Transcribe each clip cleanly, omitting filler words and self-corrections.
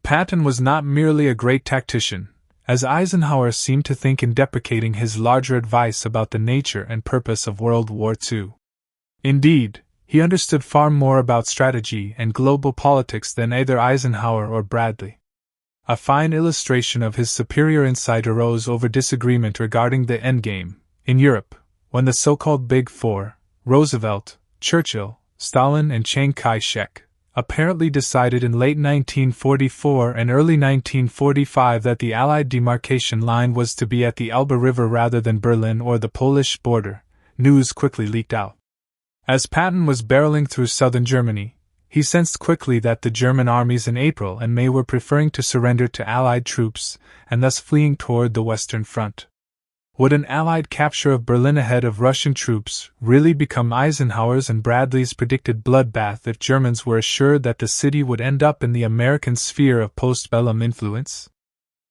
Patton was not merely a great tactician, as Eisenhower seemed to think in deprecating his larger advice about the nature and purpose of World War II. Indeed, he understood far more about strategy and global politics than either Eisenhower or Bradley. A fine illustration of his superior insight arose over disagreement regarding the endgame, in Europe, when the so-called Big Four, Roosevelt, Churchill, Stalin and Chiang Kai-shek, apparently decided in late 1944 and early 1945 that the Allied demarcation line was to be at the Elbe River rather than Berlin or the Polish border. News quickly leaked out. As Patton was barreling through southern Germany, he sensed quickly that the German armies in April and May were preferring to surrender to Allied troops and thus fleeing toward the Western Front. Would an Allied capture of Berlin ahead of Russian troops really become Eisenhower's and Bradley's predicted bloodbath if Germans were assured that the city would end up in the American sphere of postbellum influence?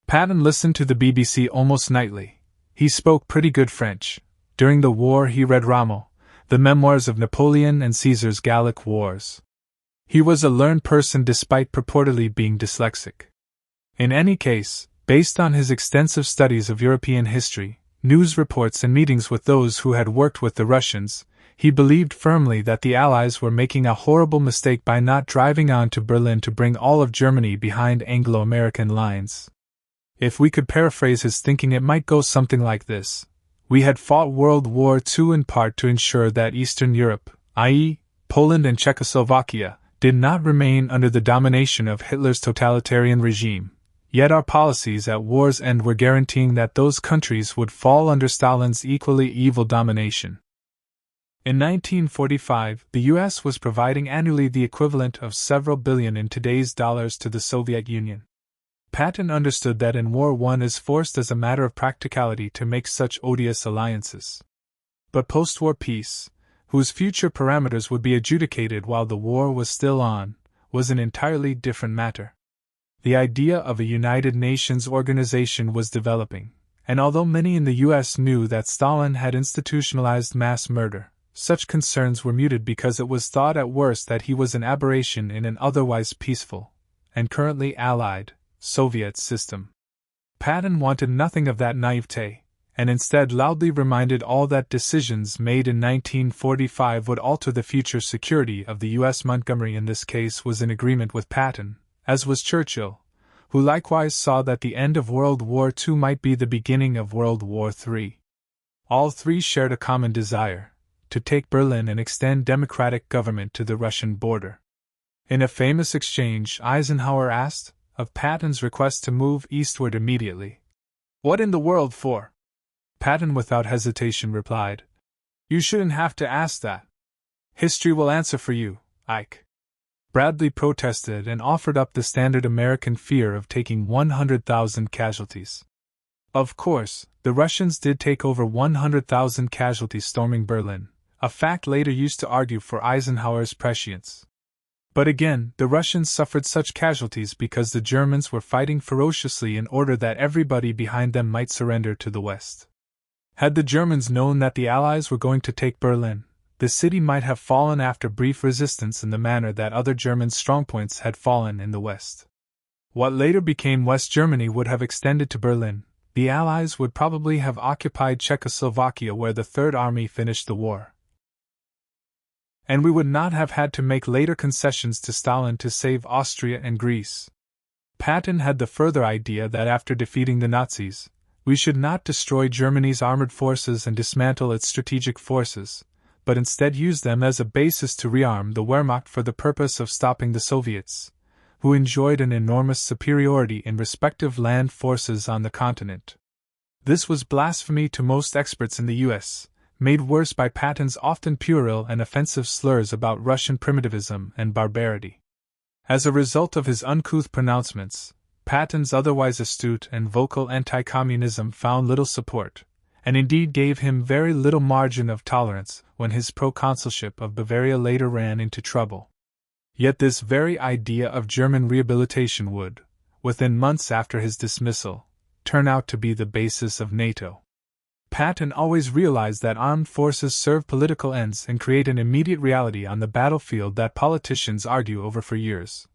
Patton listened to the BBC almost nightly. He spoke pretty good French. During the war he read Rommel, the memoirs of Napoleon and Caesar's Gallic Wars. He was a learned person despite purportedly being dyslexic. In any case, based on his extensive studies of European history, news reports and meetings with those who had worked with the Russians, he believed firmly that the Allies were making a horrible mistake by not driving on to Berlin to bring all of Germany behind Anglo-American lines. If we could paraphrase his thinking, it might go something like this. We had fought World War II in part to ensure that Eastern Europe, i.e., Poland and Czechoslovakia, did not remain under the domination of Hitler's totalitarian regime. Yet our policies at war's end were guaranteeing that those countries would fall under Stalin's equally evil domination. In 1945, the U.S. was providing annually the equivalent of several billion in today's dollars to the Soviet Union. Patton understood that in war one is forced as a matter of practicality to make such odious alliances. But post-war peace, whose future parameters would be adjudicated while the war was still on, was an entirely different matter. The idea of a United Nations organization was developing, and although many in the U.S. knew that Stalin had institutionalized mass murder, such concerns were muted because it was thought at worst that he was an aberration in an otherwise peaceful, and currently allied, Soviet system. Patton wanted nothing of that naivete, and instead loudly reminded all that decisions made in 1945 would alter the future security of the U.S. Montgomery in this case was in agreement with Patton, as was Churchill, who likewise saw that the end of World War II might be the beginning of World War III. All three shared a common desire: to take Berlin and extend democratic government to the Russian border. In a famous exchange, Eisenhower asked of Patton's request to move eastward immediately. "What in the world for?" Patton without hesitation replied, "You shouldn't have to ask that. History will answer for you, Ike." Bradley protested and offered up the standard American fear of taking 100,000 casualties. Of course, the Russians did take over 100,000 casualties storming Berlin, a fact later used to argue for Eisenhower's prescience. But again, the Russians suffered such casualties because the Germans were fighting ferociously in order that everybody behind them might surrender to the West. Had the Germans known that the Allies were going to take Berlin, the city might have fallen after brief resistance in the manner that other German strongpoints had fallen in the West. What later became West Germany would have extended to Berlin. The Allies would probably have occupied Czechoslovakia where the Third Army finished the war. And we would not have had to make later concessions to Stalin to save Austria and Greece. Patton had the further idea that after defeating the Nazis, we should not destroy Germany's armored forces and dismantle its strategic forces, but instead use them as a basis to rearm the Wehrmacht for the purpose of stopping the Soviets, who enjoyed an enormous superiority in respective land forces on the continent. This was blasphemy to most experts in the U.S., made worse by Patton's often puerile and offensive slurs about Russian primitivism and barbarity. As a result of his uncouth pronouncements, Patton's otherwise astute and vocal anti-communism found little support, and indeed gave him very little margin of tolerance when his proconsulship of Bavaria later ran into trouble. Yet this very idea of German rehabilitation would, within months after his dismissal, turn out to be the basis of NATO. Patton always realized that armed forces serve political ends and create an immediate reality on the battlefield that politicians argue over for years.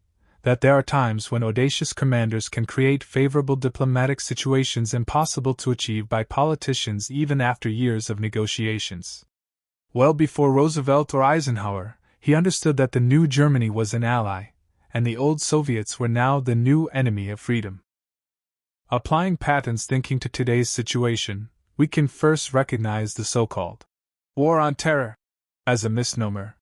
that there are times when audacious commanders can create favorable diplomatic situations impossible to achieve by politicians even after years of negotiations. Well before Roosevelt or Eisenhower, he understood that the new Germany was an ally, and the old Soviets were now the new enemy of freedom. Applying Patton's thinking to today's situation, we can first recognize the so-called war on terror as a misnomer.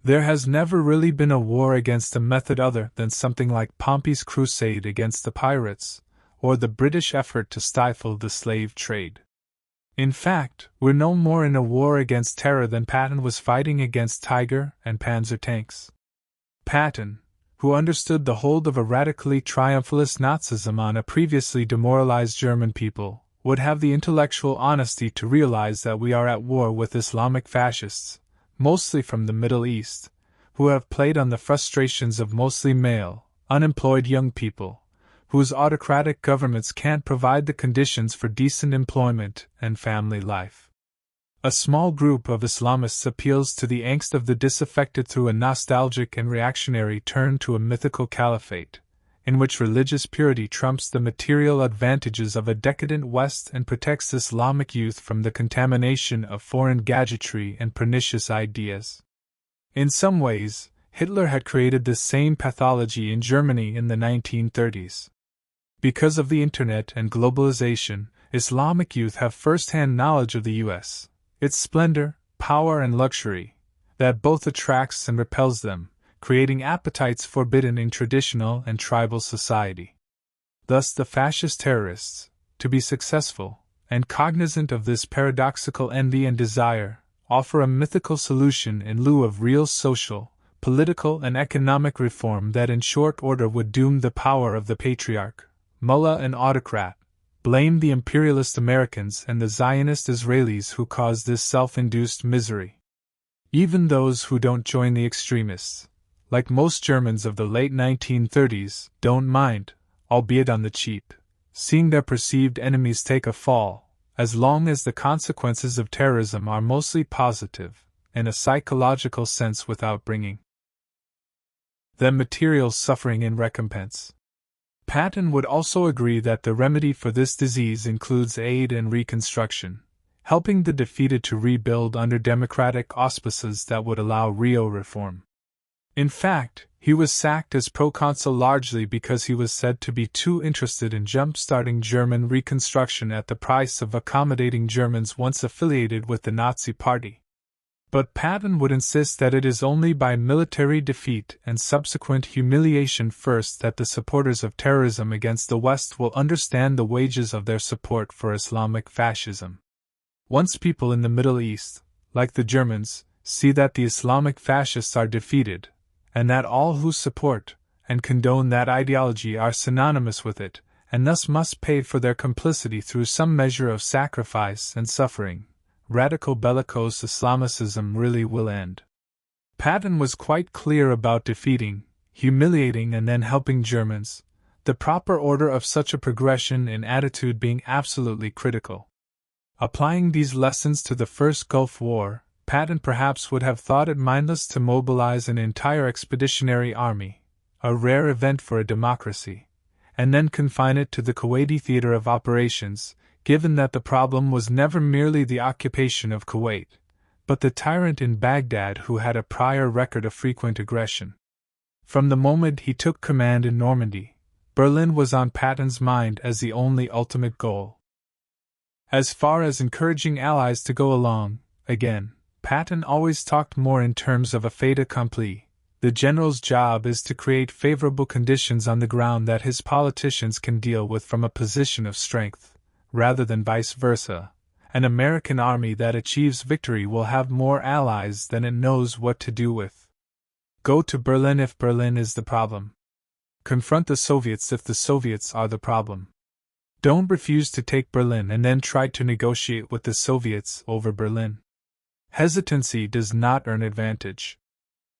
There has never really been a war against a method other than something like Pompey's crusade against the pirates, or the British effort to stifle the slave trade. In fact, we're no more in a war against terror than Patton was fighting against Tiger and Panzer tanks. Patton, who understood the hold of a radically triumphalist Nazism on a previously demoralized German people, would have the intellectual honesty to realize that we are at war with Islamic fascists, mostly from the Middle East, who have played on the frustrations of mostly male, unemployed young people, whose autocratic governments can't provide the conditions for decent employment and family life. A small group of Islamists appeals to the angst of the disaffected through a nostalgic and reactionary turn to a mythical caliphate, in which religious purity trumps the material advantages of a decadent West and protects Islamic youth from the contamination of foreign gadgetry and pernicious ideas. In some ways, Hitler had created this same pathology in Germany in the 1930s. Because of the Internet and globalization, Islamic youth have first-hand knowledge of the U.S., its splendor, power, and luxury, that both attracts and repels them, creating appetites forbidden in traditional and tribal society. Thus the fascist terrorists, to be successful, and cognizant of this paradoxical envy and desire, offer a mythical solution in lieu of real social, political, and economic reform that in short order would doom the power of the patriarch, mullah, and autocrat, blame the imperialist Americans and the Zionist Israelis who caused this self-induced misery. Even those who don't join the extremists, like most Germans of the late 1930s, don't mind, albeit on the cheap, seeing their perceived enemies take a fall, as long as the consequences of terrorism are mostly positive, in a psychological sense without bringing them material suffering in recompense. Patton would also agree that the remedy for this disease includes aid and reconstruction, helping the defeated to rebuild under democratic auspices that would allow real reform. In fact, he was sacked as proconsul largely because he was said to be too interested in jump-starting German reconstruction at the price of accommodating Germans once affiliated with the Nazi Party. But Patton would insist that it is only by military defeat and subsequent humiliation first that the supporters of terrorism against the West will understand the wages of their support for Islamic fascism. Once people in the Middle East, like the Germans, see that the Islamic fascists are defeated, and that all who support and condone that ideology are synonymous with it, and thus must pay for their complicity through some measure of sacrifice and suffering, radical bellicose Islamicism really will end. Patton was quite clear about defeating, humiliating, and then helping Germans, the proper order of such a progression in attitude being absolutely critical. Applying these lessons to the First Gulf War, Patton perhaps would have thought it mindless to mobilize an entire expeditionary army, a rare event for a democracy, and then confine it to the Kuwaiti theater of operations, given that the problem was never merely the occupation of Kuwait, but the tyrant in Baghdad who had a prior record of frequent aggression. From the moment he took command in Normandy, Berlin was on Patton's mind as the only ultimate goal. As far as encouraging allies to go along, again, Patton always talked more in terms of a fait accompli. The general's job is to create favorable conditions on the ground that his politicians can deal with from a position of strength, rather than vice versa. An American army that achieves victory will have more allies than it knows what to do with. Go to Berlin if Berlin is the problem. Confront the Soviets if the Soviets are the problem. Don't refuse to take Berlin and then try to negotiate with the Soviets over Berlin. Hesitancy does not earn advantage.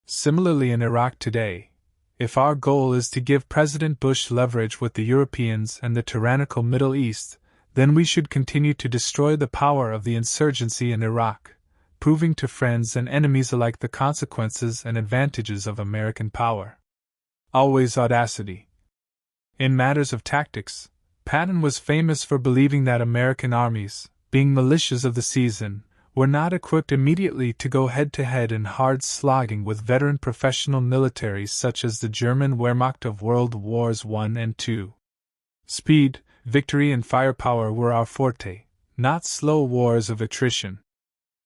Similarly in Iraq today, if our goal is to give President Bush leverage with the Europeans and the tyrannical Middle East, then we should continue to destroy the power of the insurgency in Iraq, proving to friends and enemies alike the consequences and advantages of American power. always audacity. In matters of tactics, Patton was famous for believing that American armies, being militias of the season, were not equipped immediately to go head-to-head in hard slogging with veteran professional militaries such as the German Wehrmacht of World Wars I and II. Speed, victory and firepower were our forte, not slow wars of attrition.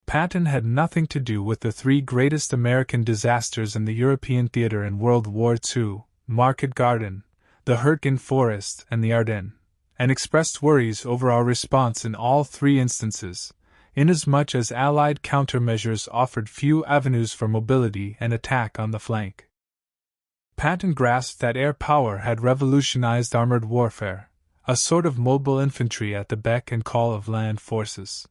Patton had nothing to do with the three greatest American disasters in the European theater in World War II, Market Garden, the Hurtgen Forest, and the Ardennes, and expressed worries over our response in all three instances, inasmuch as Allied countermeasures offered few avenues for mobility and attack on the flank. Patton grasped that air power had revolutionized armored warfare, a sort of mobile infantry at the beck and call of land forces.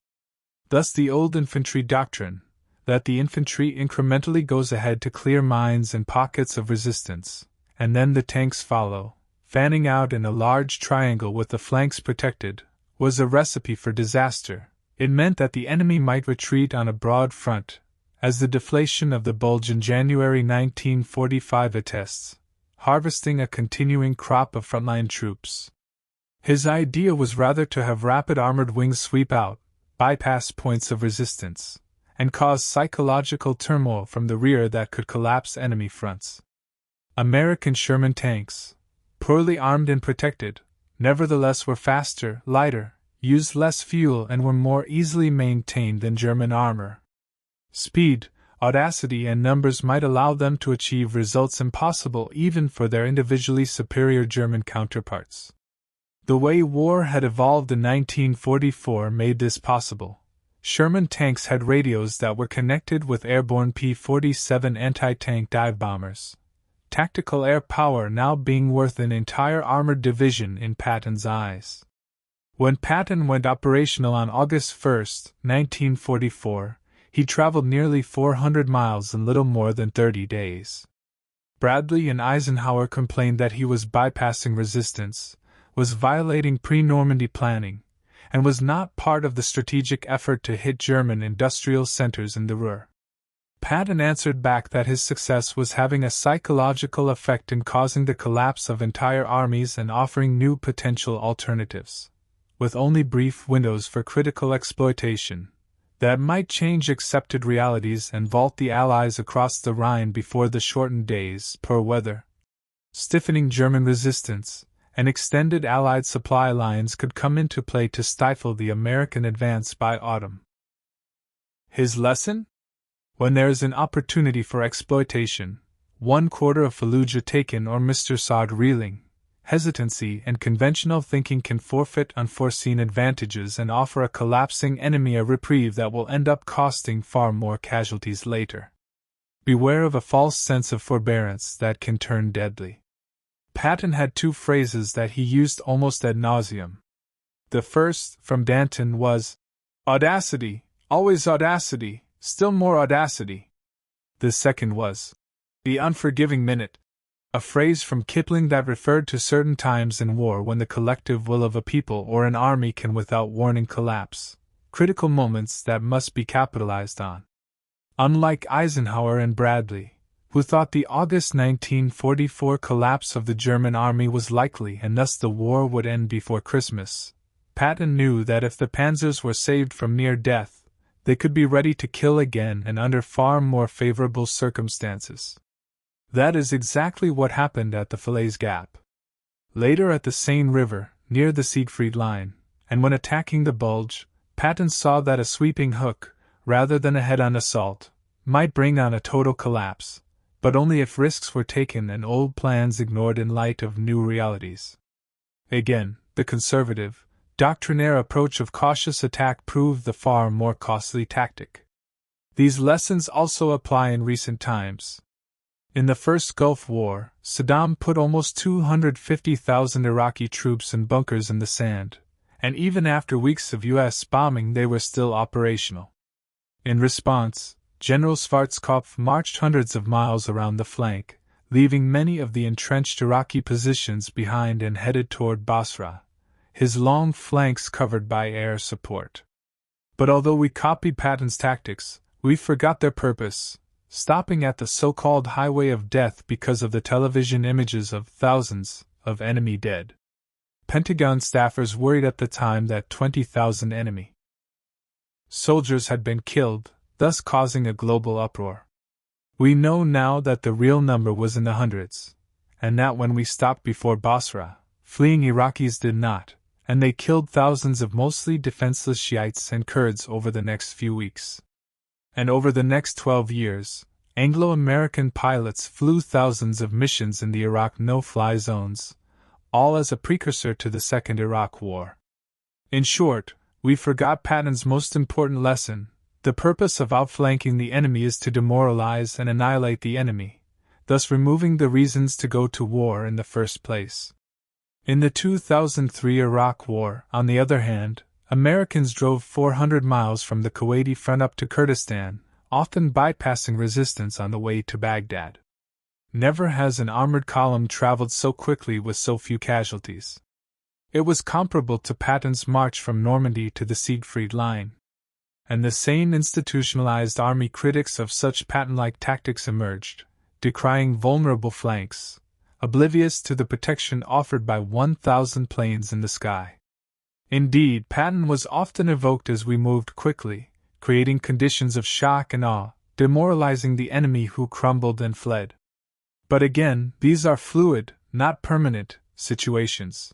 Thus the old infantry doctrine, that the infantry incrementally goes ahead to clear mines and pockets of resistance, and then the tanks follow, fanning out in a large triangle with the flanks protected, was a recipe for disaster. It meant that the enemy might retreat on a broad front, as the deflation of the Bulge in January 1945 attests, harvesting a continuing crop of frontline troops. His idea was rather to have rapid armored wings sweep out, bypass points of resistance, and cause psychological turmoil from the rear that could collapse enemy fronts. American Sherman tanks, poorly armed and protected, nevertheless were faster, lighter, used less fuel and were more easily maintained than German armor. Speed, audacity and numbers might allow them to achieve results impossible even for their individually superior German counterparts. The way war had evolved in 1944 made this possible. Sherman tanks had radios that were connected with airborne P-47 anti-tank dive bombers, tactical air power now being worth an entire armored division in Patton's eyes. When Patton went operational on August 1, 1944, he traveled nearly 400 miles in little more than 30 days. Bradley and Eisenhower complained that he was bypassing resistance, was violating pre-Normandy planning, and was not part of the strategic effort to hit German industrial centers in the Ruhr. Patton answered back that his success was having a psychological effect in causing the collapse of entire armies and offering new potential alternatives, with only brief windows for critical exploitation, that might change accepted realities and vault the Allies across the Rhine before the shortened days, poor weather, stiffening German resistance, and extended Allied supply lines could come into play to stifle the American advance by autumn. His lesson? When there is an opportunity for exploitation, 1/4 of Fallujah taken or Mr. Saad reeling, hesitancy and conventional thinking can forfeit unforeseen advantages and offer a collapsing enemy a reprieve that will end up costing far more casualties later. Beware of a false sense of forbearance that can turn deadly. Patton had two phrases that he used almost ad nauseum. The first, from Danton, was, "Audacity, always audacity, still more audacity." The second was, "The unforgiving minute," a phrase from Kipling that referred to certain times in war when the collective will of a people or an army can without warning collapse, critical moments that must be capitalized on. Unlike Eisenhower and Bradley, who thought the August 1944 collapse of the German army was likely and thus the war would end before Christmas, Patton knew that if the panzers were saved from near death, they could be ready to kill again and under far more favorable circumstances. That is exactly what happened at the Falaise Gap. Later at the Seine River, near the Siegfried Line, and when attacking the Bulge, Patton saw that a sweeping hook, rather than a head-on assault, might bring on a total collapse, but only if risks were taken and old plans ignored in light of new realities. Again, the conservative, doctrinaire approach of cautious attack proved the far more costly tactic. These lessons also apply in recent times. In the first Gulf War, Saddam put almost 250,000 Iraqi troops in bunkers in the sand, and even after weeks of U.S. bombing they were still operational. In response, General Schwarzkopf marched hundreds of miles around the flank, leaving many of the entrenched Iraqi positions behind and headed toward Basra, his long flanks covered by air support. But although we copied Patton's tactics, we forgot their purpose. stopping at the so-called highway of death because of the television images of thousands of enemy dead. Pentagon staffers worried at the time that 20,000 enemy soldiers had been killed, thus causing a global uproar. We know now that the real number was in the hundreds, and that when we stopped before Basra, fleeing Iraqis did not, and they killed thousands of mostly defenseless Shiites and Kurds over the next few weeks. And over the next 12 years, Anglo-American pilots flew thousands of missions in the Iraq no-fly zones, all as a precursor to the Second Iraq War. In short, we forgot Patton's most important lesson: the purpose of outflanking the enemy is to demoralize and annihilate the enemy, thus removing the reasons to go to war in the first place. In the 2003 Iraq War, on the other hand, Americans drove 400 miles from the Kuwaiti front up to Kurdistan, often bypassing resistance on the way to Baghdad. Never has an armored column traveled so quickly with so few casualties. It was comparable to Patton's march from Normandy to the Siegfried Line. And the sane institutionalized army critics of such Patton-like tactics emerged, decrying vulnerable flanks, oblivious to the protection offered by 1,000 planes in the sky. Indeed, Patton was often evoked as we moved quickly, creating conditions of shock and awe, demoralizing the enemy who crumbled and fled. But again, these are fluid, not permanent, situations.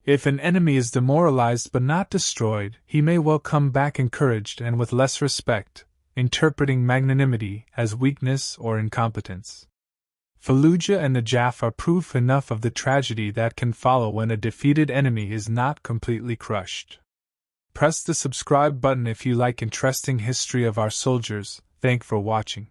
If an enemy is demoralized but not destroyed, he may well come back encouraged and with less respect, interpreting magnanimity as weakness or incompetence. Fallujah and Najaf are proof enough of the tragedy that can follow when a defeated enemy is not completely crushed. Press the subscribe button if you like interesting history of our soldiers. Thanks for watching.